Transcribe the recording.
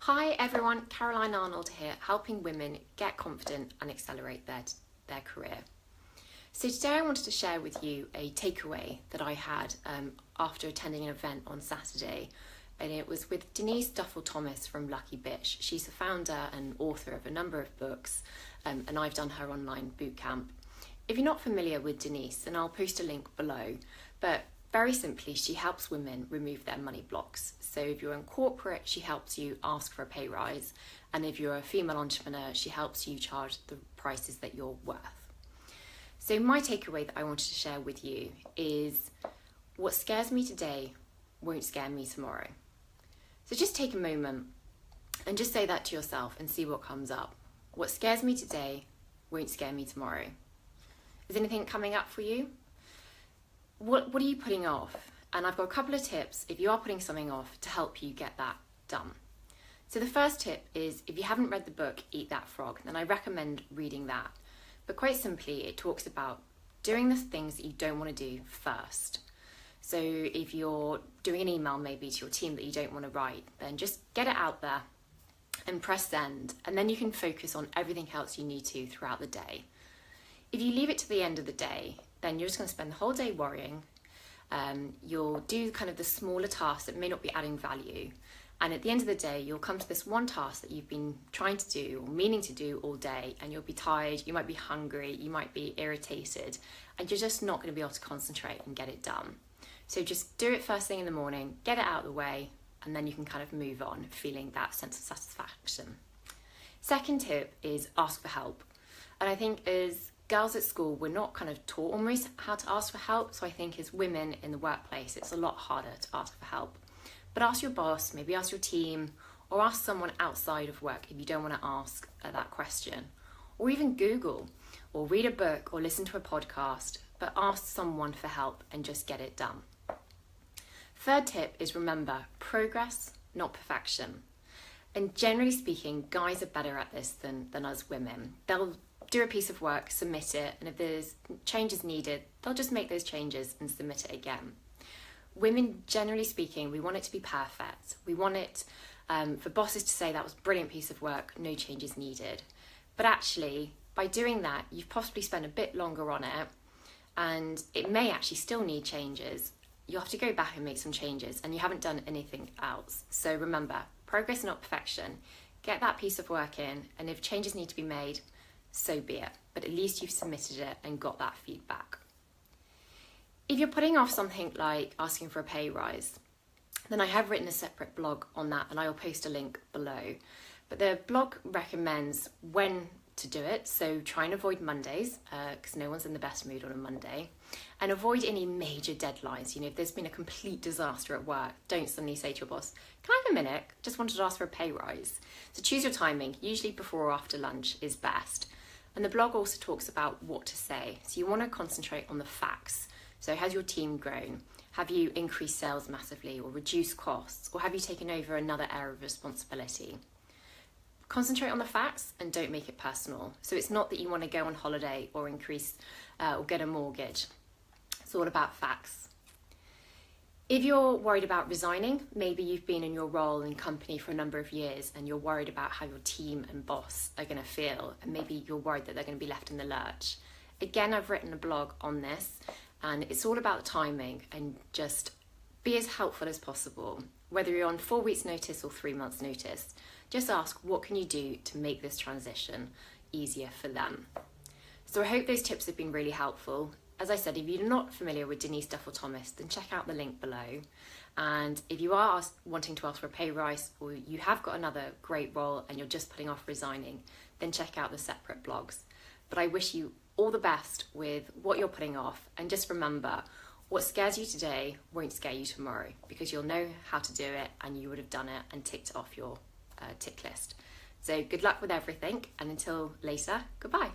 Hi everyone, Caroline Arnold here, helping women get confident and accelerate their career. So today I wanted to share with you a takeaway that I had after attending an event on Saturday, and it was with Denise Duffel-Thomas from Lucky Bitch. She's the founder and author of a number of books, and I've done her online bootcamp. If you're not familiar with Denise, then I'll post a link below, but very simply, she helps women remove their money blocks. So if you're in corporate, she helps you ask for a pay rise. And if you're a female entrepreneur, she helps you charge the prices that you're worth. So my takeaway that I wanted to share with you is what scares me today won't scare me tomorrow. So just take a moment and just say that to yourself and see what comes up. What scares me today won't scare me tomorrow. Is anything coming up for you? What are you putting off? And I've got a couple of tips if you are putting something off to help you get that done. So the first tip is if you haven't read the book Eat That Frog, then I recommend reading that. But quite simply, it talks about doing the things that you don't want to do first. So if you're doing an email maybe to your team that you don't want to write, then just get it out there and press send, and then you can focus on everything else you need to throughout the day. If you leave it to the end of the day, then you're just going to spend the whole day worrying. You'll do kind of the smaller tasks that may not be adding value. And at the end of the day, you'll come to this one task that you've been trying to do or meaning to do all day, and you'll be tired, you might be hungry, you might be irritated, and you're just not going to be able to concentrate and get it done. So just do it first thing in the morning, get it out of the way, and then you can kind of move on feeling that sense of satisfaction. Second tip is ask for help. And I think as girls at school, we're not kind of taught almost how to ask for help. So I think as women in the workplace, it's a lot harder to ask for help. But ask your boss, maybe ask your team, or ask someone outside of work if you don't want to ask that question. Or even Google, or read a book, or listen to a podcast, but ask someone for help and just get it done. Third tip is remember, progress, not perfection. And generally speaking, guys are better at this than us women. They'll do a piece of work, submit it, and if there's changes needed, they'll just make those changes and submit it again. Women, generally speaking, we want it to be perfect. We want it for bosses to say that was a brilliant piece of work, no changes needed. But actually, by doing that, you've possibly spent a bit longer on it, and it may actually still need changes. You have to go back and make some changes, and you haven't done anything else. So remember, progress, not perfection. Get that piece of work in, and if changes need to be made, so be it, but at least you've submitted it and got that feedback. If you're putting off something like asking for a pay rise, then I have written a separate blog on that, and I will post a link below. But the blog recommends when to do it, so try and avoid Mondays, because no one's in the best mood on a Monday, and avoid any major deadlines. You know, if there's been a complete disaster at work, don't suddenly say to your boss, can I have a minute? Just wanted to ask for a pay rise. So choose your timing, usually before or after lunch is best. And the blog also talks about what to say. So you want to concentrate on the facts. So has your team grown? Have you increased sales massively or reduced costs? Or have you taken over another area of responsibility? Concentrate on the facts and don't make it personal. So it's not that you want to go on holiday or increase or get a mortgage. It's all about facts. If you're worried about resigning, maybe you've been in your role in company for a number of years and you're worried about how your team and boss are going to feel, and maybe you're worried that they're going to be left in the lurch. Again, I've written a blog on this, and it's all about timing and just be as helpful as possible. Whether you're on 4 weeks notice or 3 months notice, just ask what can you do to make this transition easier for them. So I hope those tips have been really helpful. As I said, if you're not familiar with Denise Duffel-Thomas, then check out the link below. And if you are wanting to ask for a pay rise, or you have got another great role and you're just putting off resigning, then check out the separate blogs. But I wish you all the best with what you're putting off, and just remember, what scares you today won't scare you tomorrow, because you'll know how to do it and you would have done it and ticked it off your tick list. So good luck with everything, and until later, goodbye.